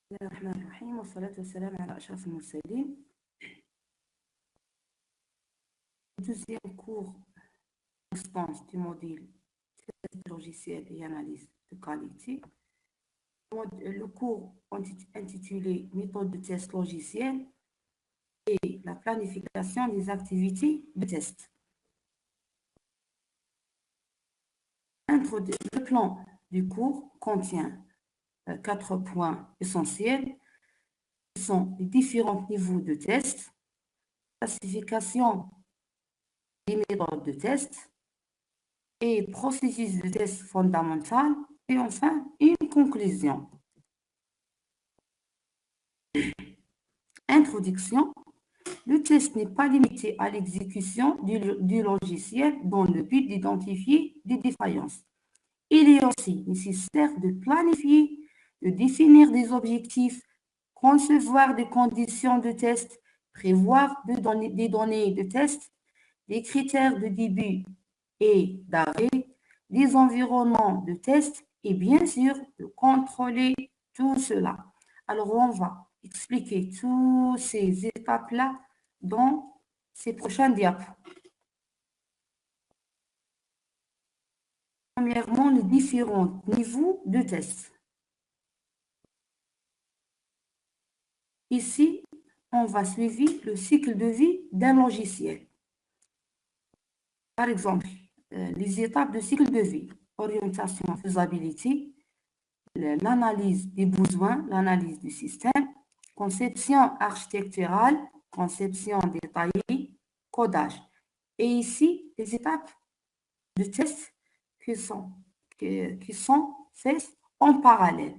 بسم الله الرحمن الرحيم والصلاة والسلام على أشرف المرسلين. Deuxième cours instance du module test logiciel et analyse de qualité. Le cours intitulé méthode de test logiciel et la planification des activités de test. Le plan du cours contient 4 points essentiels qui sont les différents niveaux de test, classification des méthodes de test et processus de test fondamental et enfin une conclusion. Introduction. Le test n'est pas limité à l'exécution du logiciel dans le but d'identifier des défaillances. Il est aussi nécessaire de planifier, de définir des objectifs, concevoir des conditions de test, prévoir des données de test, des critères de début et d'arrêt, des environnements de test et bien sûr de contrôler tout cela. Alors, on va expliquer toutes ces étapes-là dans ces prochains diapos. Premièrement, les différents niveaux de test. Ici, on va suivre le cycle de vie d'un logiciel. Par exemple, les étapes de cycle de vie, orientation, faisabilité, l'analyse des besoins, l'analyse du système, conception architecturale, conception détaillée, codage. Et ici, les étapes de test qui sont faites en parallèle.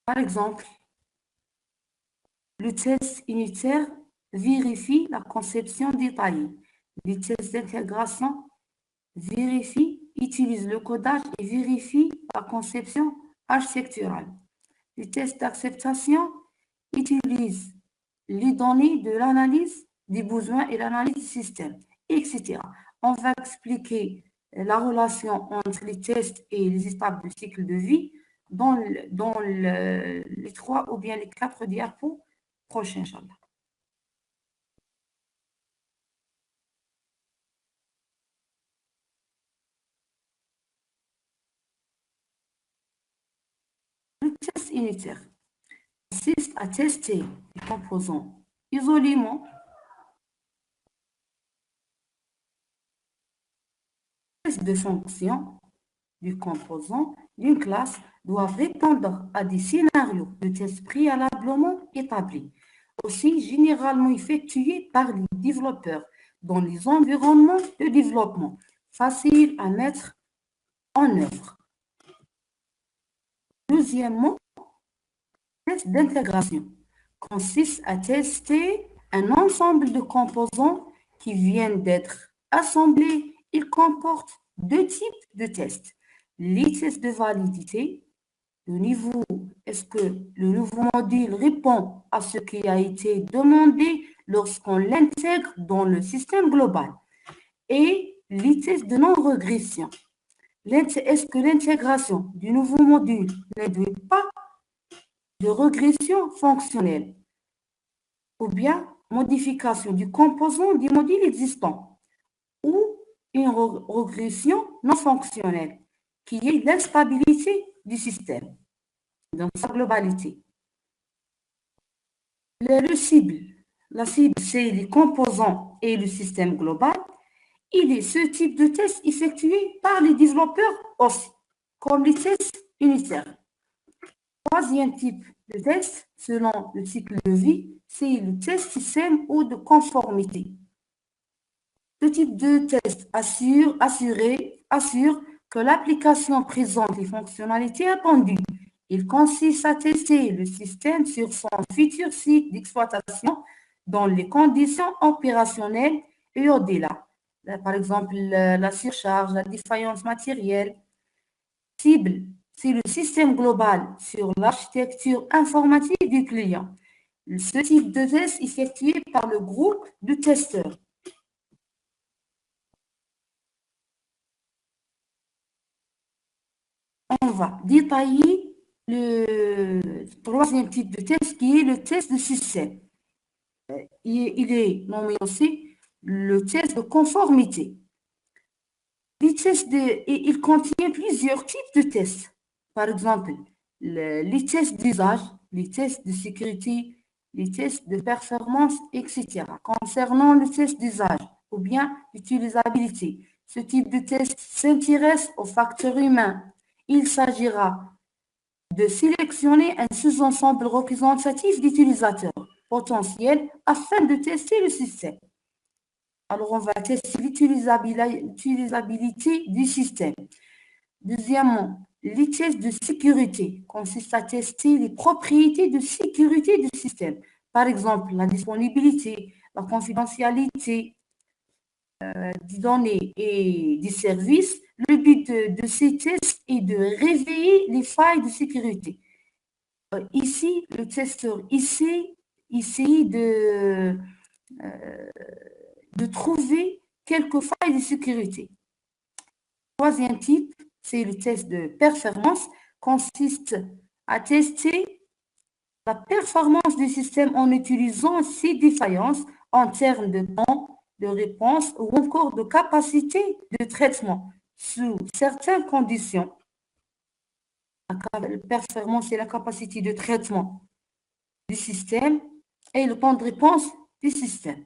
Par exemple, le test unitaire vérifie la conception détaillée. Les tests d'intégration vérifient, utilisent le codage et vérifient la conception architecturale. Les tests d'acceptation utilisent les données de l'analyse des besoins et l'analyse du système, etc. On va expliquer la relation entre les tests et les étapes du cycle de vie dans les 3 ou bien les 4 diapos prochains, Inch'Allah. Le test unitaire consiste à tester les composants isolément. Les tests de fonction du composant d'une classe doivent répondre à des scénarios de test préalablement établis, aussi généralement effectués par les développeurs dans les environnements de développement, faciles à mettre en œuvre. Deuxièmement, le test d'intégration consiste à tester un ensemble de composants qui viennent d'être assemblés. Il comporte 2 types de tests. Les tests de validité, le niveau, est-ce que le nouveau module répond à ce qui a été demandé lorsqu'on l'intègre dans le système global, et les tests de non-régression. Est-ce que l'intégration du nouveau module n'induit pas de régression fonctionnelle ou bien modification du composant du module existant, ou une régression non fonctionnelle qui est l'instabilité du système dans sa globalité. La cible, c'est les composants et le système global. Il est ce type de test effectué par les développeurs aussi, comme les tests unitaires. Troisième type de test, selon le cycle de vie, c'est le test système ou de conformité. Ce type de test assure que l'application présente les fonctionnalités attendues. Il consiste à tester le système sur son futur site d'exploitation dans les conditions opérationnelles et au-delà. Par exemple, la surcharge, la défaillance matérielle. Cible, c'est le système global sur l'architecture informatique du client. Ce type de test est effectué par le groupe de testeurs. va détailler le troisième type de test qui est le test de système. Il est nommé aussi le test de conformité. Il contient plusieurs types de tests. Par exemple, les tests d'usage, les tests de sécurité, les tests de performance, etc. Concernant le test d'usage ou bien l'utilisabilité, ce type de test s'intéresse aux facteurs humains. Il s'agira de sélectionner un sous-ensemble représentatif d'utilisateurs potentiels afin de tester le système. Alors, on va tester l'utilisabilité du système. Deuxièmement, les tests de sécurité consistent à tester les propriétés de sécurité du système. Par exemple, la disponibilité, la confidentialité des données et des services. Le but de ces tests est de réveiller les failles de sécurité. Ici, le testeur essaie de trouver quelques failles de sécurité. Troisième type, c'est le test de performance, consiste à tester la performance du système en utilisant ses défaillances en termes de temps de réponse ou encore de capacité de traitement sous certaines conditions. La performance et la capacité de traitement du système et le temps de réponse du système.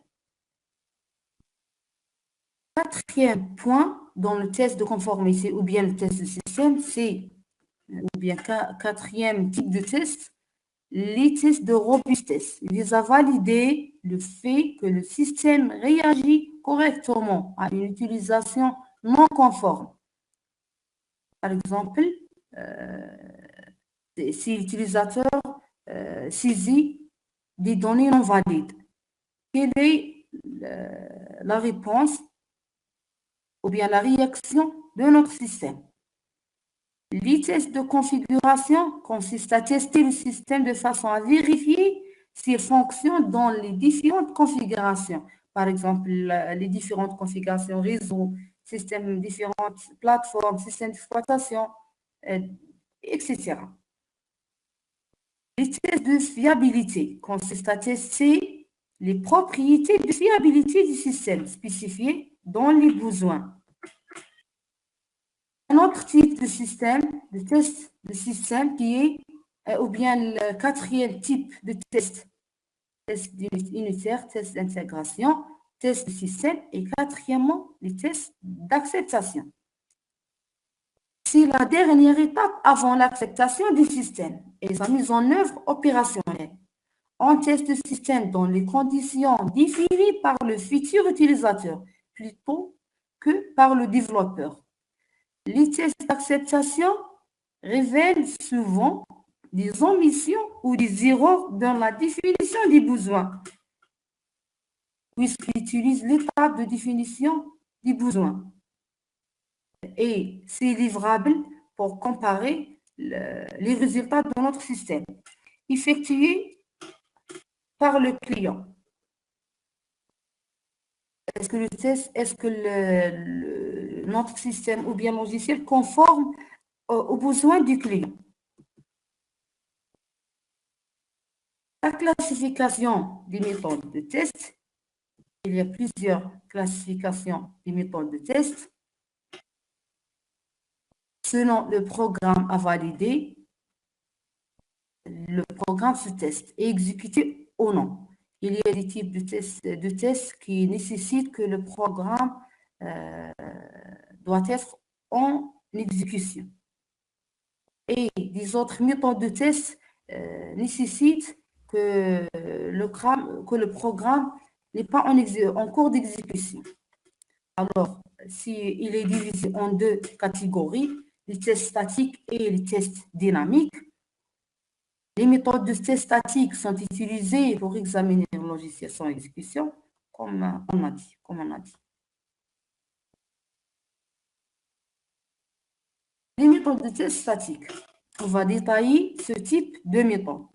Quatrième point dans le test de conformité ou bien le test de système, c'est, ou bien quatrième type de test, les tests de robustesse. Il vise à valider le fait que le système réagit correctement à une utilisation non conforme. Par exemple, si l'utilisateur saisit des données non valides, quelle est la réponse ou bien la réaction de notre système? Les tests de configuration consistent à tester le système de façon à vérifier s'il fonctionne dans les différentes configurations. Par exemple, les différentes configurations réseau, systèmes, différentes plateformes, systèmes d'exploitation, etc. Les tests de fiabilité consistent à tester les propriétés de fiabilité du système spécifiées dans les besoins. Un autre type de système, de test de système qui est, ou bien le quatrième type de test, test unitaire, test d'intégration, test de système et quatrièmement, les tests d'acceptation. C'est la dernière étape avant l'acceptation du système et sa mise en œuvre opérationnelle. On teste le système dans les conditions définies par le futur utilisateur plutôt que par le développeur. Les tests d'acceptation révèlent souvent des omissions ou des erreurs dans la définition des besoins, puisqu'ils utilisent l'étape de définition des besoins. Et c'est livrable pour comparer les résultats de notre système effectués par le client. Est-ce que notre système ou bien logiciel conforme aux besoins du client? La classification des méthodes de test. Il y a plusieurs classifications des méthodes de test. Selon le programme à valider, le programme se teste et exécuté ou non. Il y a des types de tests qui nécessitent que le programme doit être en exécution. Et des autres méthodes de test nécessitent que le programme n'est pas en cours d'exécution. Alors, il est divisé en deux catégories, les tests statiques et les tests dynamiques. Les méthodes de test statiques sont utilisées pour examiner le logiciel sans exécution, comme on a dit. Les méthodes de test statiques. On va détailler ce type de méthode.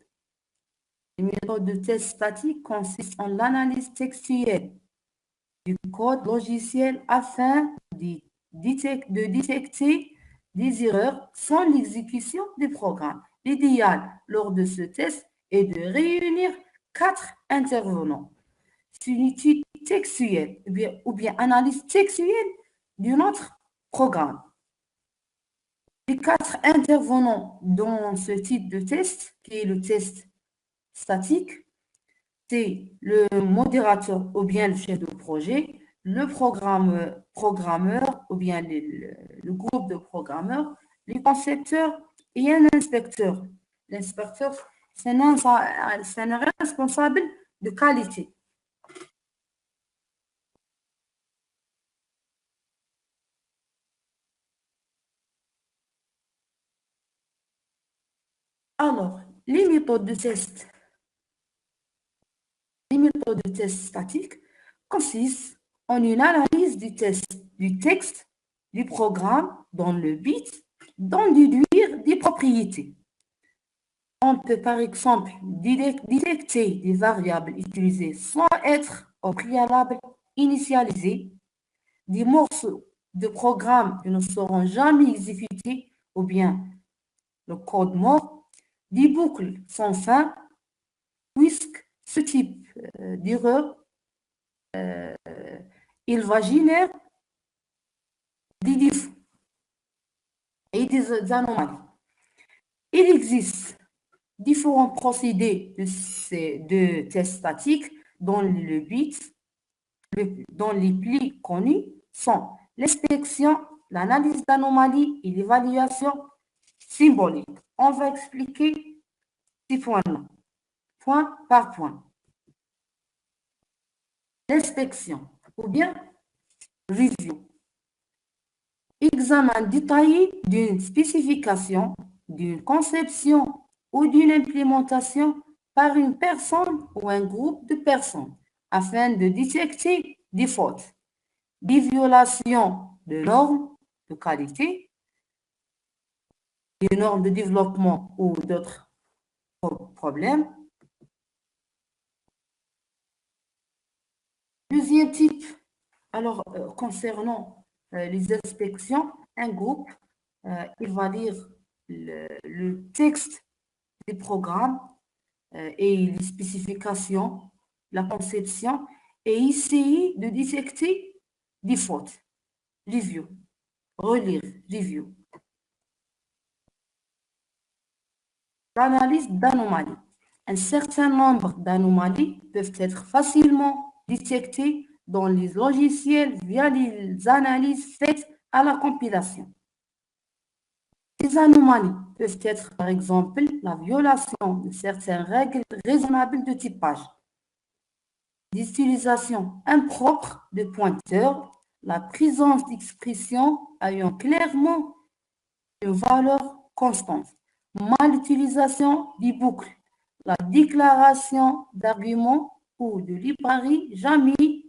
Les méthodes de test statiques consistent en l'analyse textuelle du code logiciel afin de détecter des erreurs sans l'exécution du programme. L'idéal lors de ce test est de réunir 4 intervenants. C'est une étude textuelle ou bien analyse textuelle de notre programme. Les 4 intervenants dans ce type de test, qui est le test statique, c'est le modérateur ou bien le chef de projet, le programmeur ou bien le groupe de programmeurs, les concepteurs et un inspecteur. L'inspecteur, c'est un responsable de qualité. Alors, les méthodes de test statiques consistent en une analyse du texte du programme dans le but d'en déduire des propriétés. On peut par exemple détecter des variables utilisées sans être au préalable initialisées, des morceaux de programme qui ne seront jamais exécutés ou bien le code mort, des boucles sans fin, puisque ce type d'erreur, il va générer des défauts et des anomalies. Il existe différents procédés de tests statiques dont dont les plus connus sont l'inspection, l'analyse d'anomalies et l'évaluation symbolique. On va expliquer ces points-là, point par point. L'inspection ou bien review. Examen détaillé d'une spécification, d'une conception ou d'une implémentation par une personne ou un groupe de personnes afin de détecter des fautes, des violations de normes de qualité, des normes de développement ou d'autres problèmes. Deuxième type, alors concernant les inspections, un groupe, il va lire le texte des programmes et les spécifications, la conception, et essayer de détecter des fautes. Review, relire, review. L'analyse d'anomalies. Un certain nombre d'anomalies peuvent être facilement détectées dans les logiciels via les analyses faites à la compilation. Ces anomalies peuvent être, par exemple, la violation de certaines règles raisonnables de typage, l'utilisation impropre de pointeurs, la présence d'expressions ayant clairement une valeur constante, mal utilisation des boucles, la déclaration d'arguments ou de librairies jamais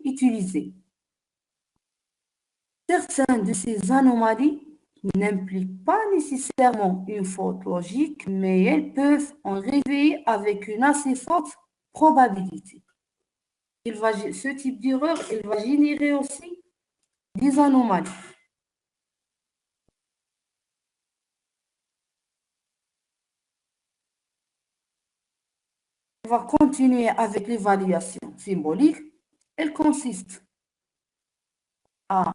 utilisées. Certaines de ces anomalies n'impliquent pas nécessairement une faute logique, mais elles peuvent en réveiller avec une assez forte probabilité. Ce type d'erreur, il va générer aussi des anomalies. On va continuer avec l'évaluation symbolique. Elle consiste à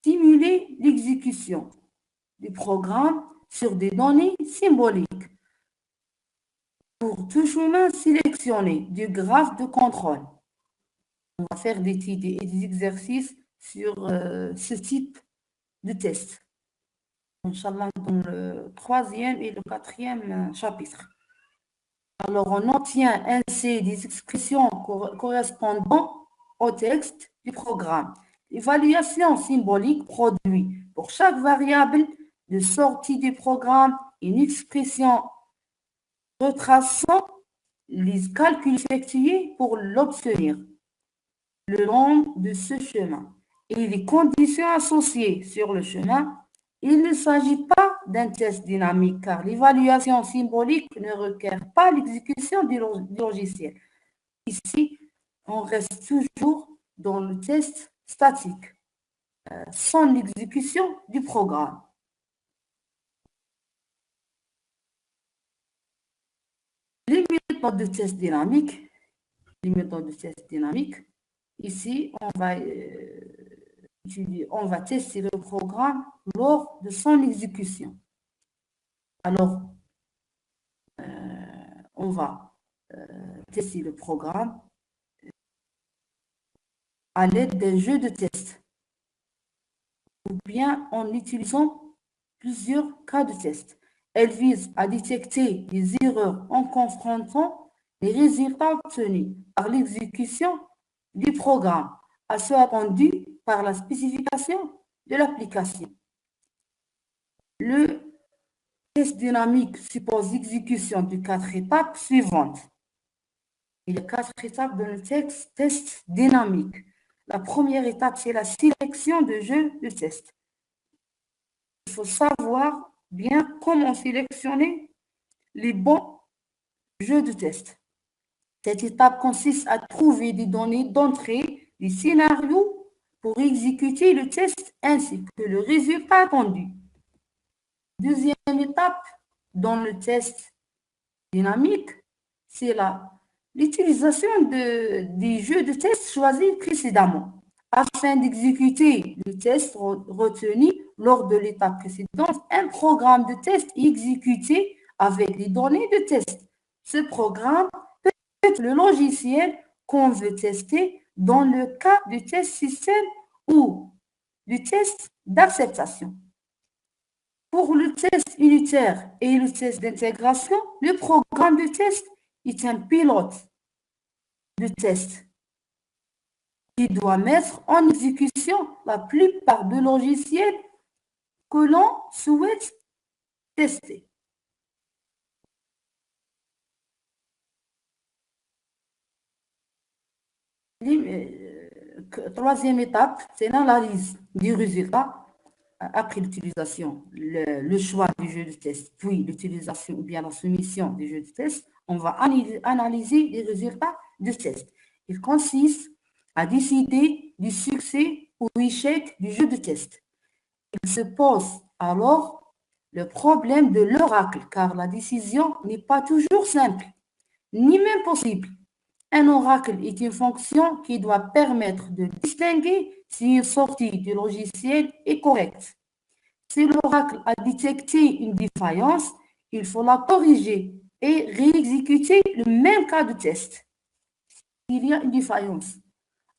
simuler l'exécution du programme sur des données symboliques pour tout chemin sélectionné du graphe de contrôle. On va faire des exercices sur ce type de test. Inch'Allah, dans le 3e et le 4e chapitre. Alors, on obtient ainsi des expressions correspondant au texte du programme. L'évaluation symbolique produit pour chaque variable de sortie du programme une expression retraçant les calculs effectués pour l'obtenir le long de ce chemin et les conditions associées sur le chemin. Il ne s'agit pas d'un test dynamique car l'évaluation symbolique ne requiert pas l'exécution du logiciel. Ici, on reste toujours dans le test statique. sans l'exécution du programme. Les méthodes de test dynamique, ici, on va tester le programme lors de son exécution. Alors, on va tester le programme à l'aide d'un jeu de test ou bien en utilisant plusieurs cas de test. Elle vise à détecter les erreurs en confrontant les résultats obtenus par l'exécution du programme à ceux attendus par la spécification de l'application. Le test dynamique suppose l'exécution de 4 étapes suivantes. Il y a 4 étapes dans le test dynamique. La première étape, c'est la sélection de jeux de test. Il faut savoir bien comment sélectionner les bons jeux de test. Cette étape consiste à trouver des données d'entrée, des scénarios pour exécuter le test ainsi que le résultat attendu. Deuxième étape dans le test dynamique, c'est l'utilisation des jeux de test choisis précédemment afin d'exécuter le test retenu lors de l'étape précédente. Un programme de test est exécuté avec les données de test. Ce programme peut être le logiciel qu'on veut tester dans le cas du test système ou du test d'acceptation. Pour le test unitaire et le test d'intégration, le programme de test est un pilote de test qui doit mettre en exécution la plupart des logiciels que l'on souhaite tester. Troisième étape, c'est l'analyse du résultat après l'utilisation, le choix du jeu de test, puis l'utilisation ou bien la soumission du jeu de test. On va analyser les résultats du test. Il consiste à décider du succès ou échec du jeu de test. Il se pose alors le problème de l'oracle, car la décision n'est pas toujours simple, ni même possible. Un oracle est une fonction qui doit permettre de distinguer si une sortie du logiciel est correcte. Si l'oracle a détecté une défaillance, il faut la corriger et réexécuter le même cas de test. Il y a une défaillance.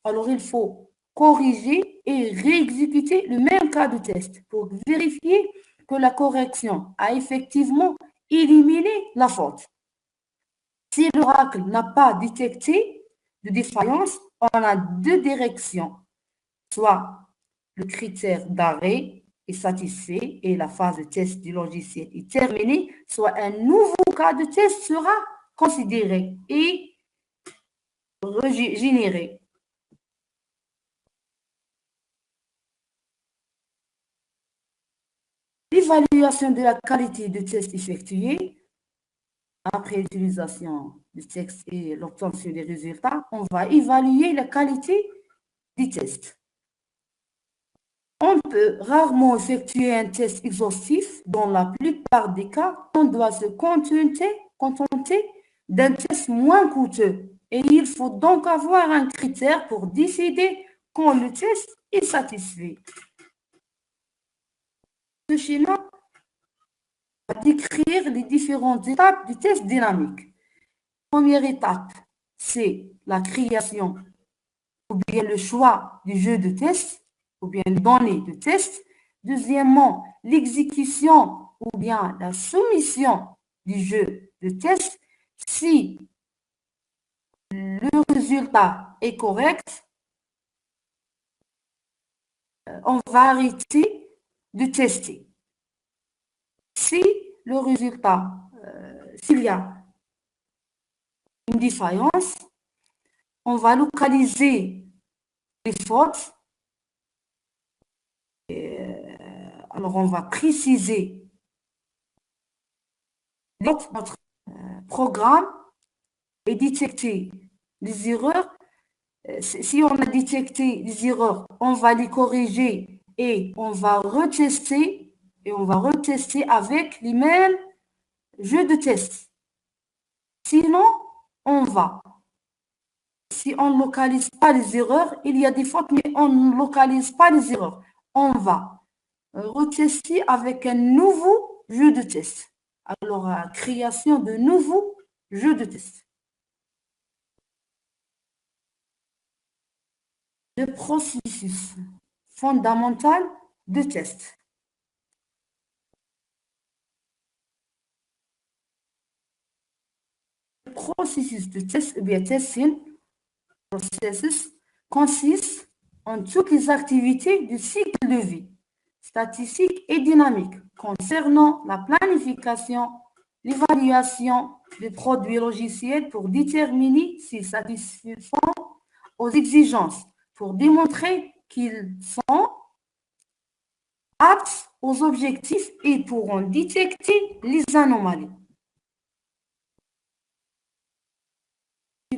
Alors, il faut corriger et réexécuter le même cas de test pour vérifier que la correction a effectivement éliminé la faute. Si l'oracle n'a pas détecté de défaillance, on a 2 directions, soit le critère d'arrêt est satisfait et la phase de test du logiciel est terminée, soit un nouveau cas de test sera considéré et généré. L'évaluation de la qualité du test effectué après l'utilisation du texte et l'obtention des résultats, on va évaluer la qualité du test. On peut rarement effectuer un test exhaustif. Dans la plupart des cas, on doit se contenter d'un test moins coûteux. Et il faut donc avoir un critère pour décider quand le test est satisfait. Ce schéma va décrire les différentes étapes du test dynamique. Première étape, c'est la création ou bien le choix du jeu de test ou bien les données de test. Deuxièmement, l'exécution ou bien la soumission du jeu de test. Si le résultat est correct, on va arrêter de tester. Si le résultat, s'il y a une défaillance, on va localiser les fautes. Alors, on va préciser notre programme et détecter les erreurs. Si on a détecté les erreurs, on va les corriger et on va retester avec les mêmes jeux de test. Sinon, si on ne localise pas les erreurs, il y a des fautes, mais on ne localise pas les erreurs. On va retester avec un nouveau jeu de test. Alors, création de nouveaux jeux de test. Le processus fondamental de test. Le processus de test, ou bien testing processus, consiste en toutes les activités du cycle de vie, statistique et dynamique, concernant la planification, l'évaluation des produits logiciels pour déterminer s'ils satisfont aux exigences, pour démontrer qu'ils sont aptes aux objectifs et pourront détecter les anomalies.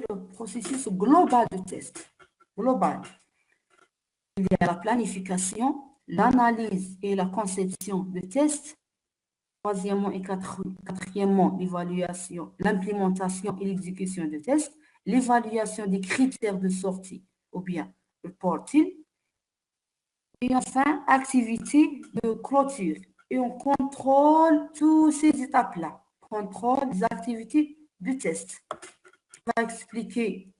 Le processus global de test. Global. Il y a la planification, l'analyse et la conception de tests. Troisièmement et quatrièmement, l'évaluation, l'implémentation et l'exécution de tests, l'évaluation des critères de sortie ou bien reporting. Et enfin, activité de clôture. Et on contrôle toutes ces étapes-là. Contrôle des activités de test. On va expliquer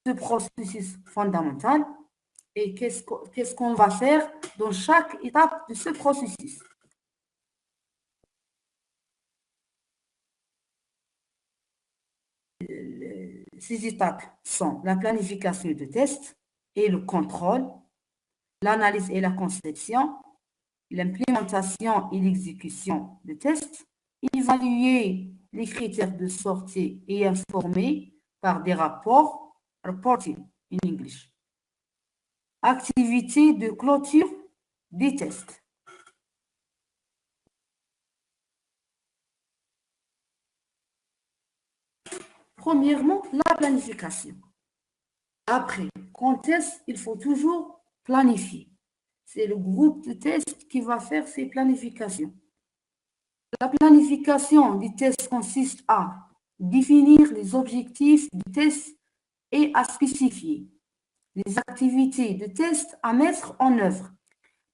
ce processus fondamental et qu'est-ce qu'on va faire dans chaque étape de ce processus. Ces étapes sont la planification de test et le contrôle, l'analyse et la conception, l'implémentation et l'exécution de tests, évaluer les critères de sortie et informer par des rapports, reporting in English. Activité de clôture des tests. Premièrement, la planification. Après, quand test, il faut toujours planifier. C'est le groupe de tests qui va faire ces planifications. La planification du test consiste à définir les objectifs du test et à spécifier les activités de test à mettre en œuvre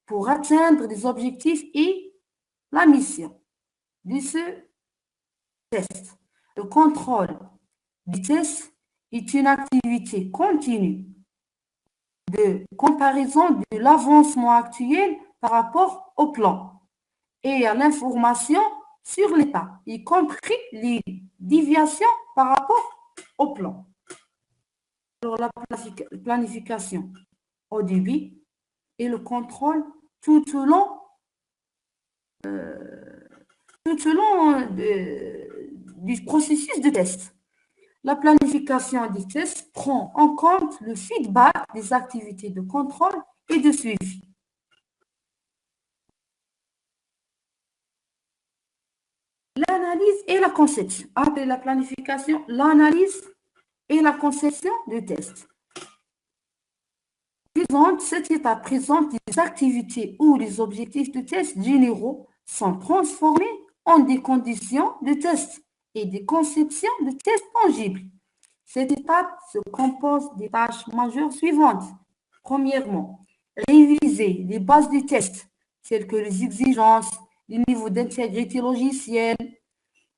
pour atteindre les objectifs et la mission de ce test. Le contrôle du test est une activité continue de comparaison de l'avancement actuel par rapport au plan et à l'information sur l'état, y compris les déviations par rapport au plan. Alors, la planification au début et le contrôle tout au long du processus de test. La planification des tests prend en compte le feedback des activités de contrôle et de suivi. L'analyse et la conception. Après la planification, l'analyse et la conception de tests. Cette étape présente des activités où les objectifs de test généraux sont transformés en des conditions de test et des conceptions de tests tangibles. Cette étape se compose des tâches majeures suivantes. Premièrement, réviser les bases du test, telles que les exigences, les niveaux d'intégrité logicielle,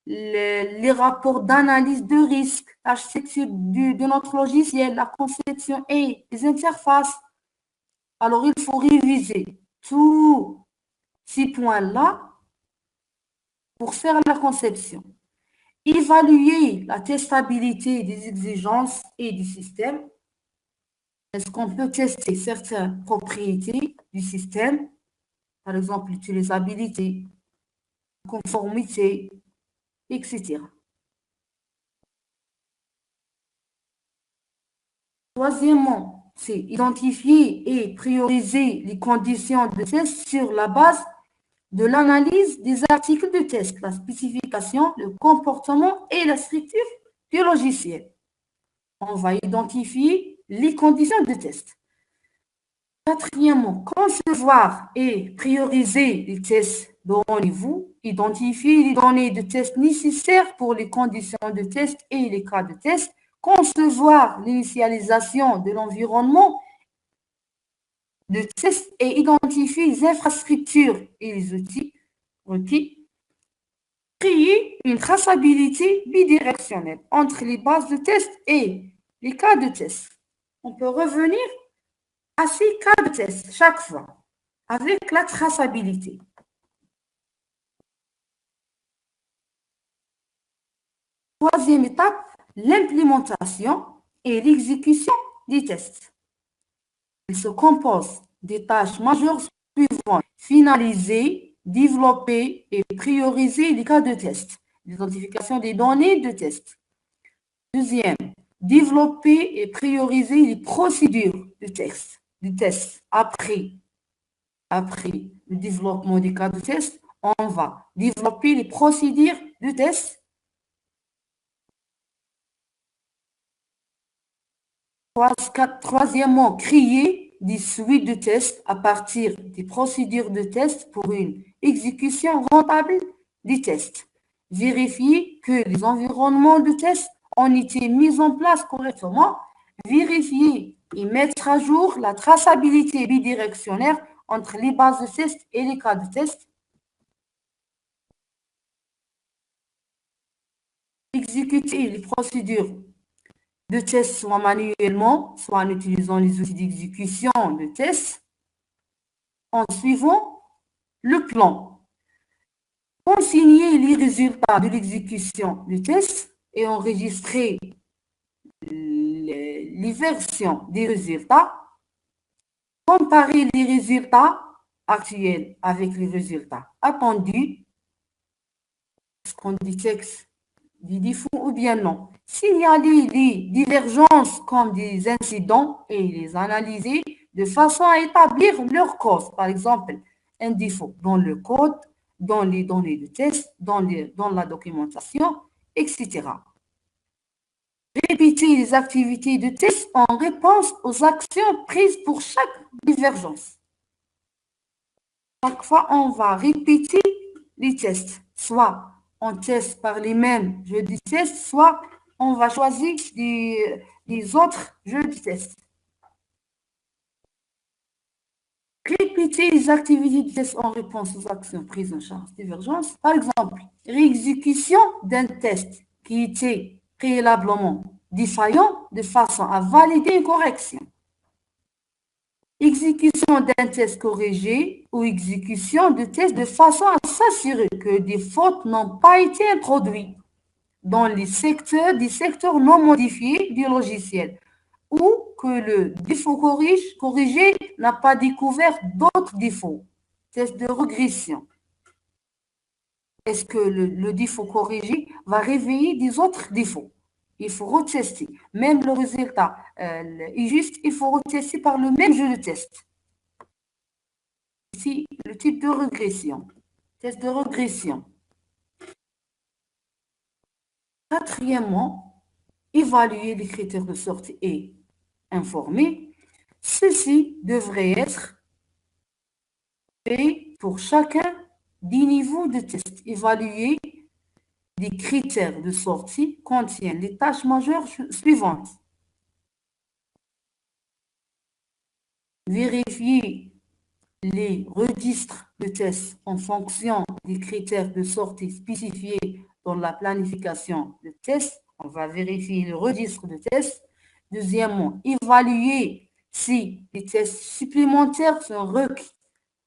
les rapports d'analyse de risque, l'architecture de notre logiciel, la conception et les interfaces. Alors, il faut réviser tous ces points-là pour faire la conception. Évaluer la testabilité des exigences et du système. Est-ce qu'on peut tester certaines propriétés du système, par exemple l'utilisabilité, la conformité, etc. Troisièmement, c'est identifier et prioriser les conditions de test sur la base de l'analyse des articles de test, la spécification, le comportement et la structure du logiciel. On va identifier les conditions de test. Quatrièmement, concevoir et prioriser les tests de haut niveau, identifier les données de test nécessaires pour les conditions de test et les cas de test, concevoir l'initialisation de l'environnement de test et identifier les infrastructures et les outils requis, créer une traçabilité bidirectionnelle entre les bases de test et les cas de test. On peut revenir à ces cas de test chaque fois avec la traçabilité. Troisième étape, l'implémentation et l'exécution des tests. Il se compose des tâches majeures suivantes. Finaliser, développer et prioriser les cas de test. L'identification des données de test. Deuxième, développer et prioriser les procédures de test. Après le développement des cas de test, on va développer les procédures de test. Troisièmement, créer des suites de tests à partir des procédures de test pour une exécution rentable des tests. Vérifier que les environnements de test ont été mis en place correctement. Vérifier et mettre à jour la traçabilité bidirectionnelle entre les bases de test et les cas de test. Exécuter les procédures de test soit manuellement, soit en utilisant les outils d'exécution de test, en suivant le plan. Consigner les résultats de l'exécution du test et enregistrer les versions des résultats. Comparer les résultats actuels avec les résultats attendus. Est-ce qu'on détecte des défauts ou bien non? Signaler des divergences comme des incidents et les analyser de façon à établir leur cause. Par exemple, un défaut dans le code, dans les données de test, dans la documentation, etc. Répéter les activités de test en réponse aux actions prises pour chaque divergence. Chaque fois, on va répéter les tests. Soit on teste par les mêmes jeux de test, soit on va choisir des autres jeux de test. Répéter les activités de test en réponse aux actions prises en charge divergence. Par exemple, réexécution d'un test qui était préalablement défaillant de façon à valider une correction. Exécution d'un test corrigé ou exécution de tests de façon à s'assurer que des fautes n'ont pas été introduites dans des secteurs non modifiés du logiciel ou que le défaut corrigé n'a pas découvert d'autres défauts. Test de régression. Est-ce que le défaut corrigé va réveiller des autres défauts? Il faut retester. Même le résultat est juste, il faut retester par le même jeu de test. Ici, le type de régression. Test de régression. Quatrièmement, évaluer les critères de sortie et informer. Ceci devrait être fait pour chacun des niveaux de test. Évaluer des critères de sortie contiennent les tâches majeures suivantes. Vérifier les registres de tests en fonction des critères de sortie spécifiés dans la planification de tests. On va vérifier le registre de tests. Deuxièmement, évaluer si les tests supplémentaires sont requis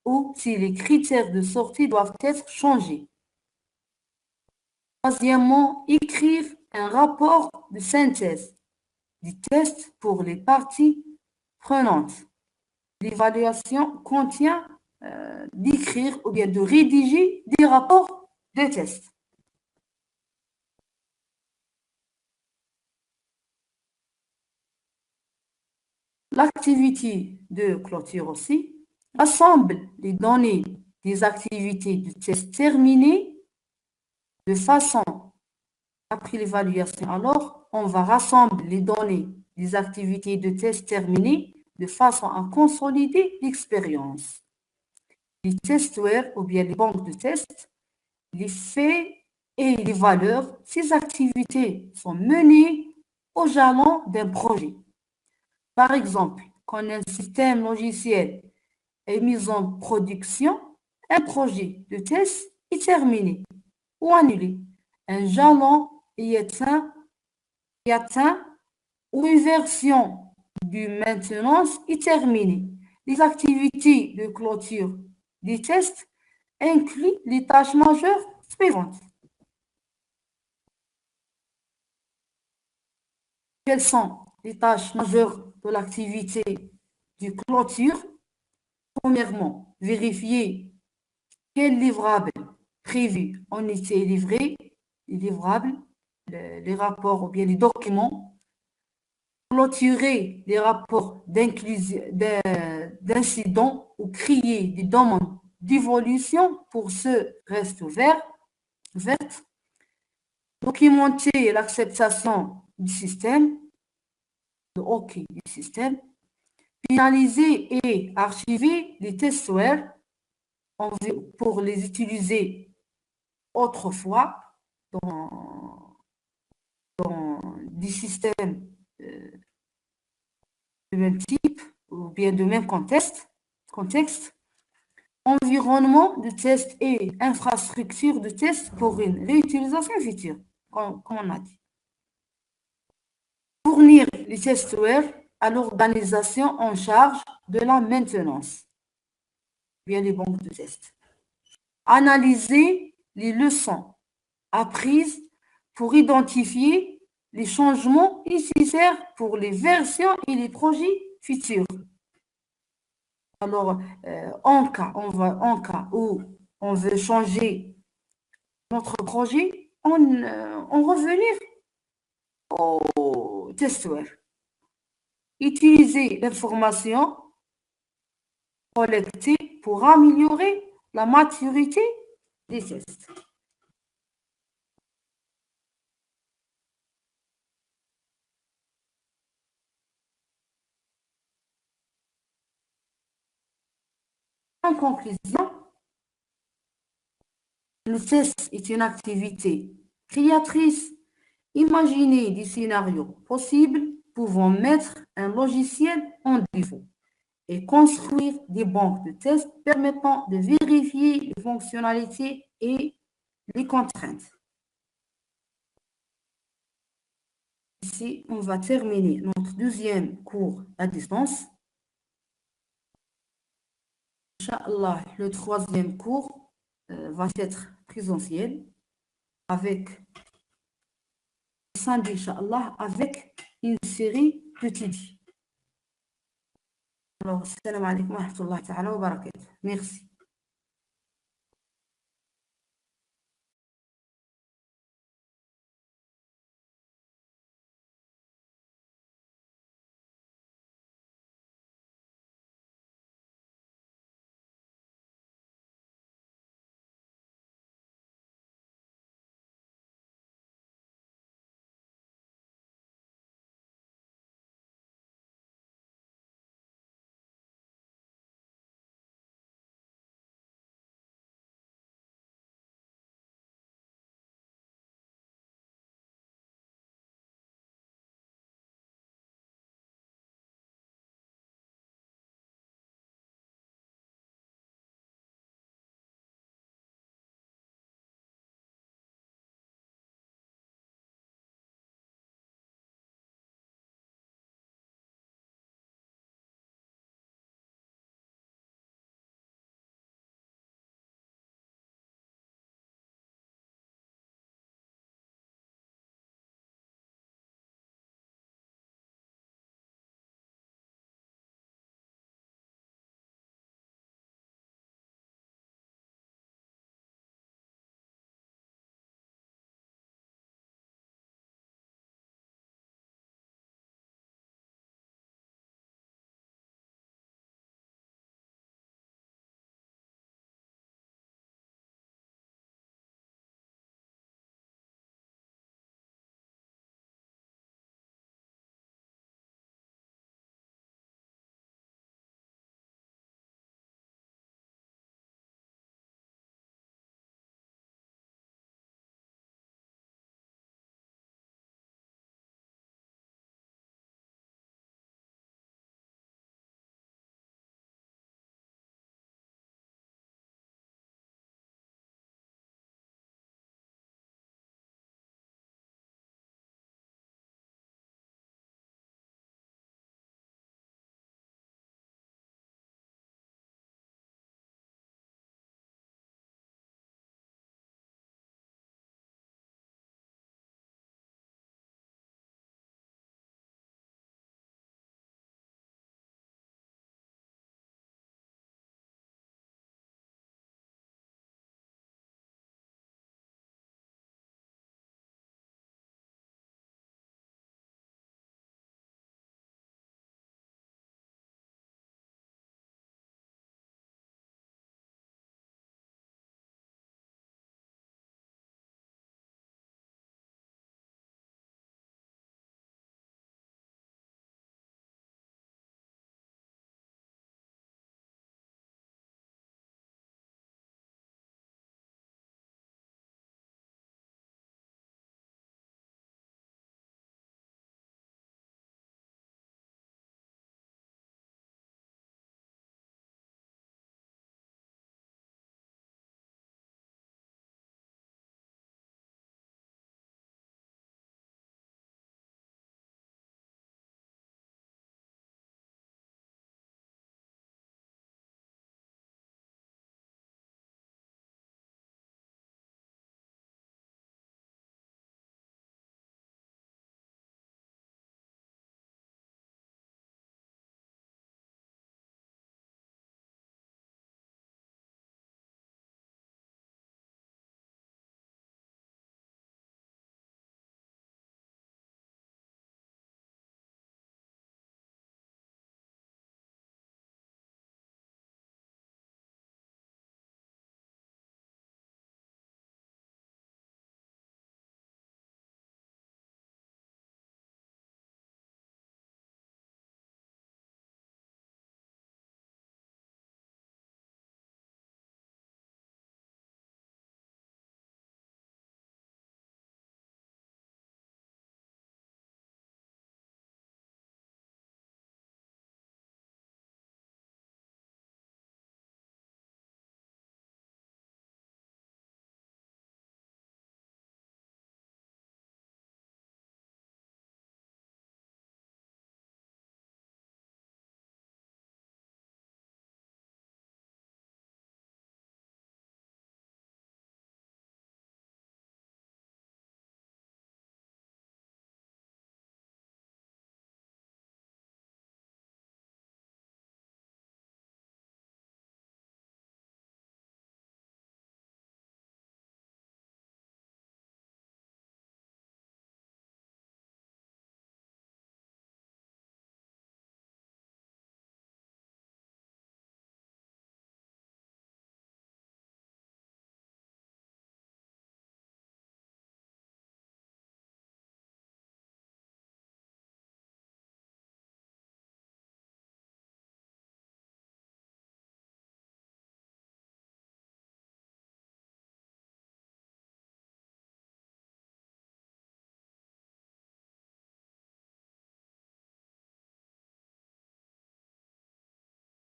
ou si les critères de sortie doivent être changés. Troisièmement, écrire un rapport de synthèse des tests pour les parties prenantes. L'évaluation contient d'écrire ou bien de rédiger des rapports de tests. L'activité de clôture aussi rassemble les données des activités de test terminées de façon, après l'évaluation, alors on va rassembler les données des activités de test terminées de façon à consolider l'expérience. Les testware ou bien les banques de tests, les faits et les valeurs, ces activités sont menées au jalon d'un projet. Par exemple, quand un système logiciel est mis en production, un projet de test est terminé ou annulé. Un jalon est atteint ou une version du maintenance est terminée. Les activités de clôture des tests incluent les tâches majeures suivantes. Quelles sont les tâches majeures de l'activité de clôture? Premièrement, vérifier quels livrables prévus ont été livrés, les livrables, les rapports ou bien les documents, clôturer les rapports d'incidents ou créer des demandes d'évolution pour ceux restent vertes, documenter l'acceptation du système, le OK du système, finaliser et archiver les testware pour les utiliser autrefois dans des systèmes de même type ou bien de même contexte, environnement de test et infrastructure de test pour une réutilisation future, comme on a dit. Fournir les testware à l'organisation en charge de la maintenance, bien les banques de tests. Analyser les leçons apprises pour identifier les changements nécessaires pour les versions et les projets futurs. Alors, en cas où on veut changer notre projet, on revenir au testware. Utiliser l'information collectée pour améliorer la maturité des tests. En conclusion, le test est une activité créatrice. Imaginez des scénarios possibles pouvant mettre un logiciel en défaut et construire des banques de tests permettant de vérifier les fonctionnalités et les contraintes. Ici, on va terminer notre deuxième cours à distance. Inch'Allah, le troisième cours va être présentiel avec samedi, Inch'Allah, avec une série de TD. Alors, salam alaikum wa rahmatullahi wa barakatuh. Merci.